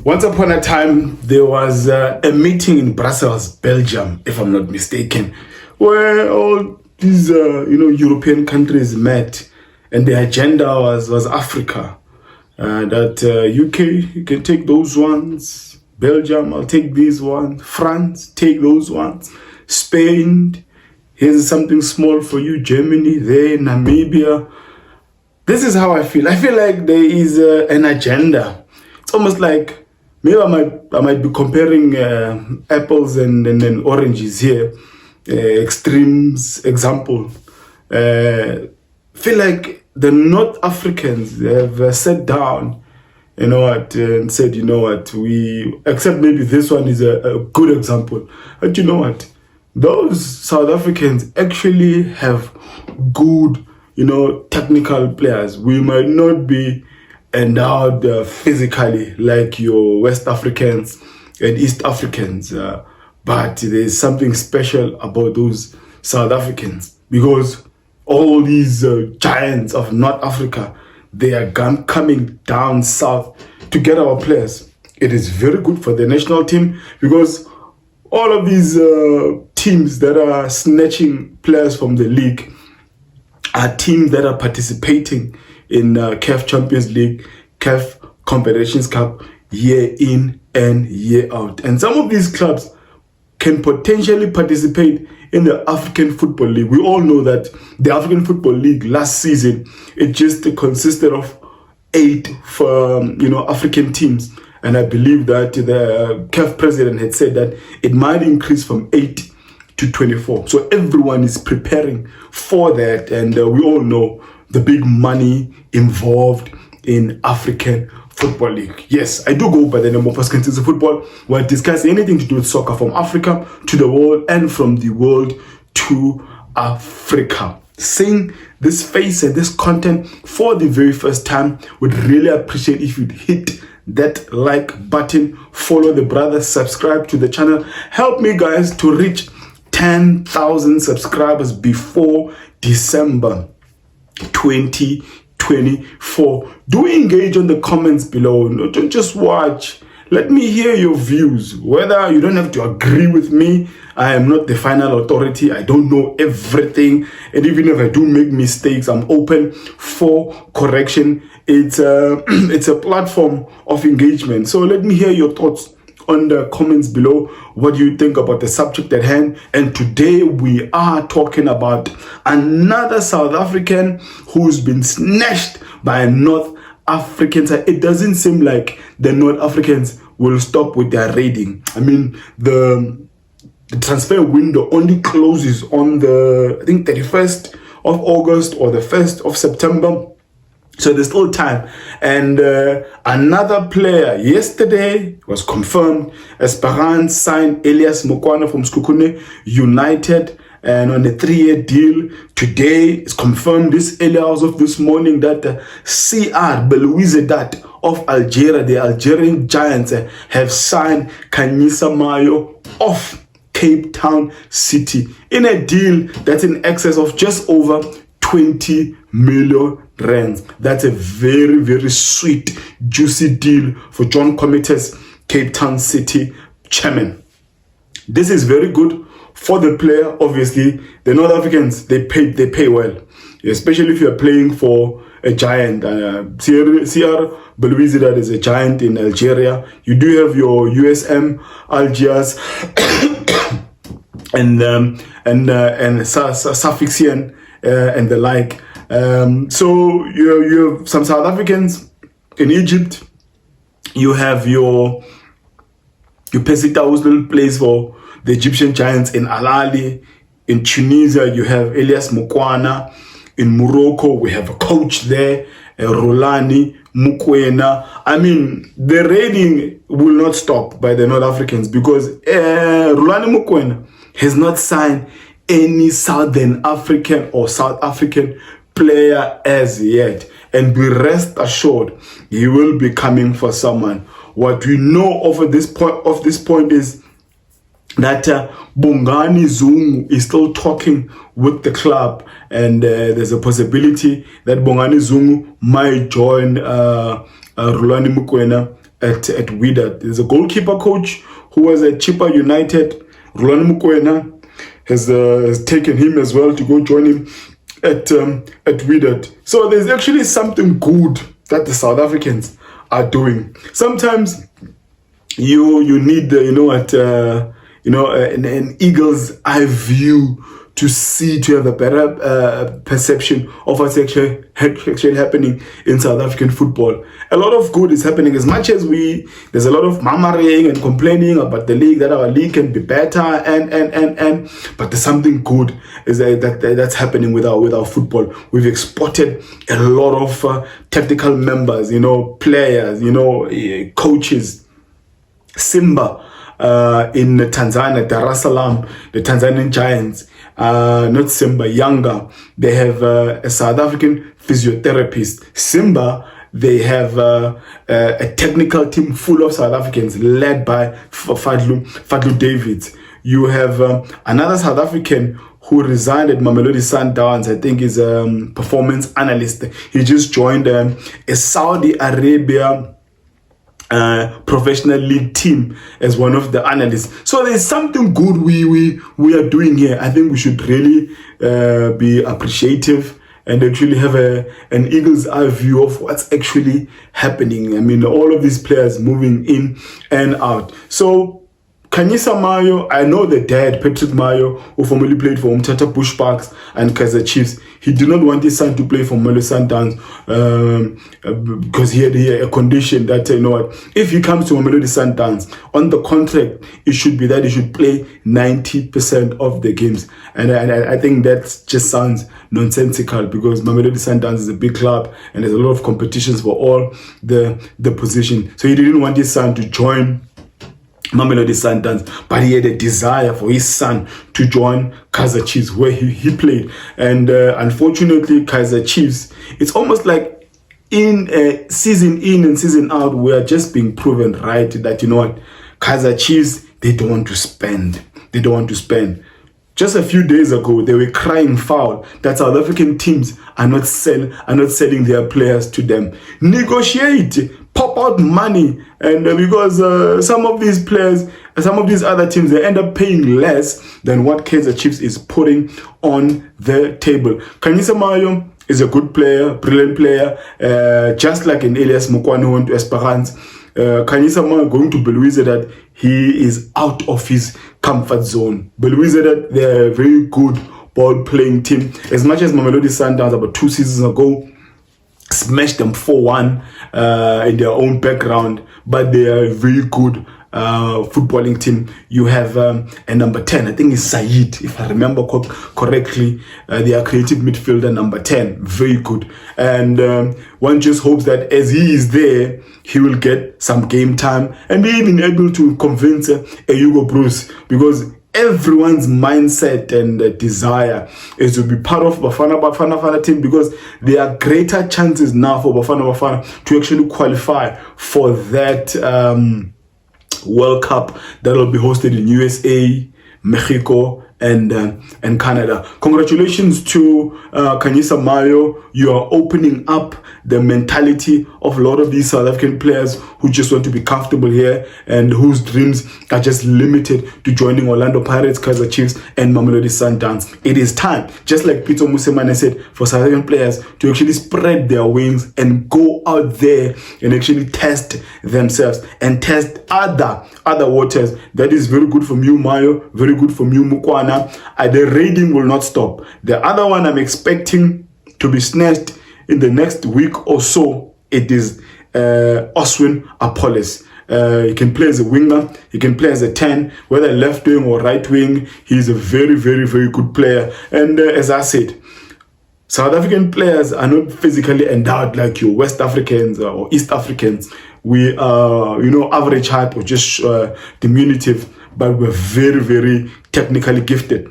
Once upon a time, there was a meeting in Brussels, Belgium, if I'm not mistaken, where all these European countries met, and the agenda was Africa. That UK, you can take those ones. Belgium, I'll take these ones. France, take those ones. Spain, here's something small for you. Germany, there, Namibia. This is how I feel. I feel like there is an agenda. It's almost like, maybe I might be comparing apples and oranges here. Extremes example. Feel like the North Africans have sat down, and said, we, except maybe this one is a good example. But you know what? Those South Africans actually have good, technical players. We might not be endowed physically like your West Africans and East Africans, but there's something special about those South Africans, because all these giants of North Africa, they are coming down south to get our players. It is very good for the national team, because all of these teams that are snatching players from the league are teams that are participating in CAF Champions League, CAF Confederations Cup, year in and year out. And some of these clubs can potentially participate in the African Football League. We all know that the African Football League last season, it just consisted of 8 African teams. And I believe that the CAF president had said that it might increase from 8 to 24. So everyone is preparing for that. And we all know the big money involved in African Football League. Yes, I do go by the name of Khanyisa Football. We're discussing anything to do with soccer, from Africa to the world and from the world to Africa. Seeing this face and this content for the very first time, would really appreciate if you'd hit that like button, follow the brother, subscribe to the channel. Help me, guys, to reach 10,000 subscribers before December 2024. Do engage on the comments below. Don't just watch. Let me hear your views. Whether you don't have to agree with me, I am not the final authority. I don't know everything. And even if I do make mistakes, I'm open for correction. It's a platform of engagement. So let me hear your thoughts on the comments below. What do you think about the subject at hand? And today we are talking about another South African who's been snatched by a North African side. It doesn't seem like the North Africans will stop with their raiding. I mean, the transfer window only closes on the, I think, 31st of August or the 1st of September. So there's still time. And another player yesterday was confirmed. Esperance signed Elias Mokoena from Sekhukhune United, and on a 3-year deal. Today it's confirmed, this early hours of this morning, that CR Belouizdad of Algeria, the Algerian giants, have signed Khanyisa Mayo of Cape Town City in a deal that's in excess of just over 20 million rand. That's a very, very sweet, juicy deal for John Comite's Cape Town City chairman. This is very good for the player. Obviously, the North Africans, they pay well, especially if you're playing for a giant. CR Belouizdad is a giant in Algeria. You do have your USM Algiers and Safixian and the like. So you have some South Africans in Egypt. You have your Pesita, who still plays for the Egyptian Giants, in Al Ahly. In Tunisia, you have Elias Mokoena. In Morocco, we have a coach there, Rulani Mokoena. I mean, the raiding will not stop by the North Africans, because Rulani Mokoena has not signed any Southern African or South African player as yet. And be rest assured, he will be coming for someone. What we know of this point is that Bongani Zungu is still talking with the club, and there's a possibility that Bongani Zungu might join Rulani Mokoena at Wydad. There's a goalkeeper coach who was at Chippa United. Roland Mokoena has taken him as well to go join him at Wydad. So there's actually something good that the South Africans are doing. Sometimes you need an eagle's eye view to have a better perception of what's actually happening in South African football. A lot of good is happening. As much as there's a lot of murmuring and complaining about the league, that our league can be better, but there's something good that's happening with our football. We've exported a lot of technical members, players, coaches. Simba in Tanzania, Dar es Salaam, the Tanzanian Giants. Not Simba, Yanga, they have a South African physiotherapist. Simba, they have a technical team full of South Africans led by Fadlu Davids. You have another South African who resigned at Mamelodi Sundowns. I think is a performance analyst. He just joined a Saudi Arabia professional league team as one of the analysts. So there's something good we are doing here. I think we should really be appreciative and actually have an eagle's eye view of what's actually happening. I mean, all of these players moving in and out. So Khanyisa Mayo, I know the dad, Patrick Mayo, who formerly played for Umtata Bushbucks and Kaizer Chiefs. He did not want his son to play for Mamelodi Sundowns because he had a condition that, if he comes to Mamelodi Sundowns, on the contract, it should be that he should play 90% of the games. And I think that just sounds nonsensical because Mamelodi Sundowns is a big club and there's a lot of competitions for all the position. So he didn't want his son to join Mamelodi Sundowns, but he had a desire for his son to join Kaizer Chiefs, where he played. And unfortunately, Kaizer Chiefs, it's almost like in and season out, we are just being proven right that, Kaizer Chiefs, they don't want to spend. They don't want to spend. Just a few days ago, they were crying foul that South African teams are not selling their players to them. Negotiate, pop out money, and because some of these players, some of these other teams, they end up paying less than what Kaizer Chiefs is putting on the table. Khanyisa Mayo is a good player, brilliant player, just like an Elias Mokoena who went to Esperance. Khanyisa Mayo going to Belouizdad, he is out of his comfort zone. Belouizdad, they're a very good ball-playing team. As much as Mamelodi Sundowns about 2 seasons ago smashed them 4-1 in their own background, but they are a very good footballing team. You have a number 10, I think it's Said, if I remember correctly, their creative midfielder, number 10, very good. And one just hopes that as he is there, he will get some game time and be even able to convince a Hugo Bruce, because everyone's mindset and desire is to be part of Bafana team, because there are greater chances now for Bafana to actually qualify for that World Cup that will be hosted in USA, Mexico, and Canada. Congratulations to Khanyisa Mayo. You are opening up the mentality of a lot of these South African players who just want to be comfortable here and whose dreams are just limited to joining Orlando Pirates, Kaizer Chiefs, and Mamelodi Sundowns. It is time, just like Peter Musemane said, for South African players to actually spread their wings and go out there and actually test themselves and test other waters. That is very good from you, Mayo, very good from you, Mokoena. The raiding will not stop. The other one I'm expecting to be snatched in the next week or so, it is Oswin Apollos. He can play as a winger, he can play as a 10, whether left wing or right wing. He's a very, very, very good player. And as I said, South African players are not physically endowed like you West Africans or East Africans. We are, average height or just diminutive, but we're very, very technically gifted.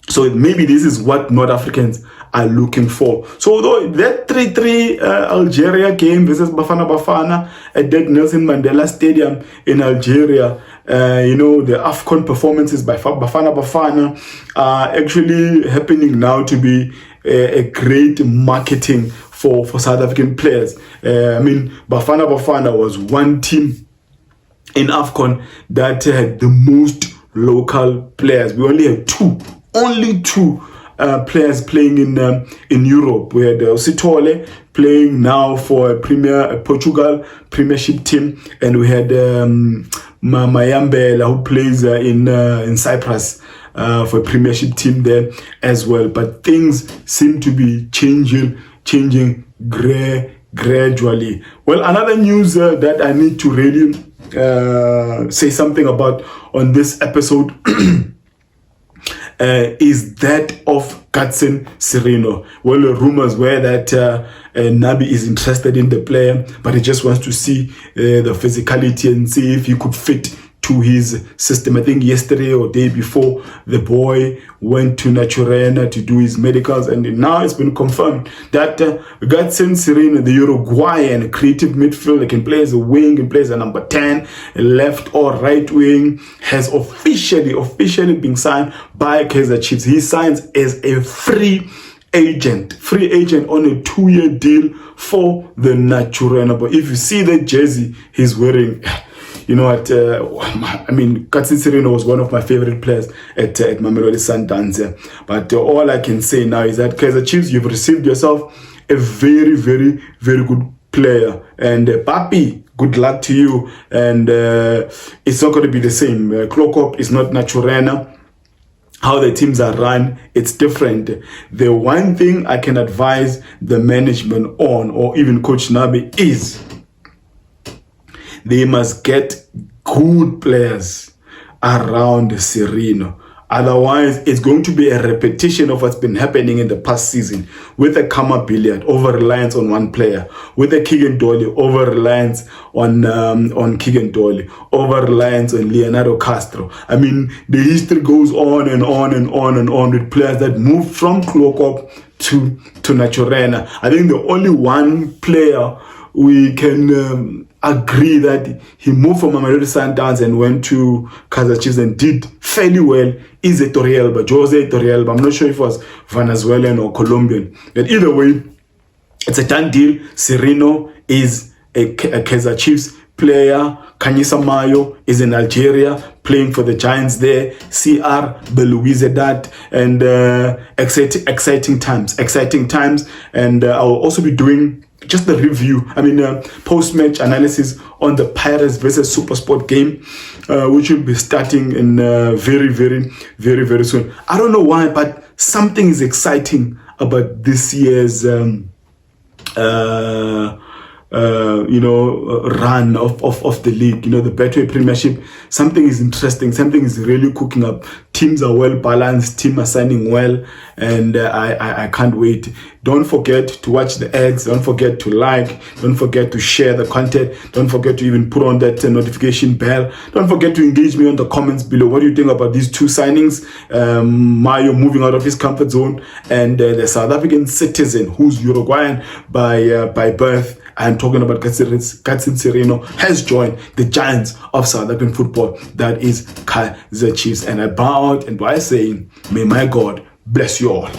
So maybe this is what North Africans are looking for. So although that 3-3 Algeria game versus Bafana at that Nelson Mandela Stadium in Algeria, the AFCON performances by Bafana are actually happening now to be a great marketing for South African players. I mean, Bafana was one team in AFCON that had the most local players. We only had only two players playing in Europe. We had Sitole playing now for a Portugal Premiership team, and we had Mayambela who plays in Cyprus for a Premiership team there as well. But things seem to be changing gradually. Well, another news that I need to really say something about on this episode is that of Gaston Sirino. Well, the rumors were that Nabi is interested in the player, but he just wants to see the physicality and see if he could fit to his system. I think yesterday or day before, the boy went to Naturena to do his medicals, and now it's been confirmed that Gaston Sirino, the Uruguayan creative midfielder, can play as a wing, can play as a number 10, a left or right wing, has officially been signed by Kaizer Chiefs. He signs as a free agent on a 2-year deal for the Naturena. But if you see the jersey he's wearing, you know what, I mean, Gaston Sirino was one of my favorite players at Mamelodi Sundowns. But all I can say now is that Kaizer Chiefs, you've received yourself a very, very, very good player. And Papi, good luck to you. And it's not going to be the same. Klokop is not Naturena. How the teams are run, it's different. The one thing I can advise the management on, or even Coach Nabi, is they must get good players around Sirino. Otherwise, it's going to be a repetition of what's been happening in the past season with a Kama Billiard, over-reliance on one player, with a Keegan Dolly, over-reliance on Keegan Dolly, over-reliance on Leonardo Castro. I mean, the history goes on and on and on and on with players that move from Klokop to Naturena. I think the only one player we can agree that he moved from Mamelodi Sundowns and went to Kaizer Chiefs and did fairly well is a Jose Torrealba. I'm not sure if it was Venezuelan or Colombian. But either way, it's a done deal. Sirino is a Kaizer Chiefs player. Khanyisa Mayo is in Algeria playing for the Giants there. CR Belouizdad, and exciting times. And I'll also be doing just the review, post-match analysis on the Pirates versus SuperSport game, which will be starting in very, very, very, very soon. I don't know why, but something is exciting about this year's run of the league, the Betway Premiership. Something is interesting, something is really cooking up. Teams are well balanced, teams are signing well, and I can't wait. Don't forget to watch the ads, don't forget to like, don't forget to share the content, don't forget to even put on that notification bell. Don't forget to engage me on the comments below. What do you think about these two signings? Mayo moving out of his comfort zone, and the South African citizen who's Uruguayan by birth. I'm talking about Gaston Sirino has joined the giants of South African football, that is Kaizer Chiefs. And I bow out and by saying, may my God bless you all.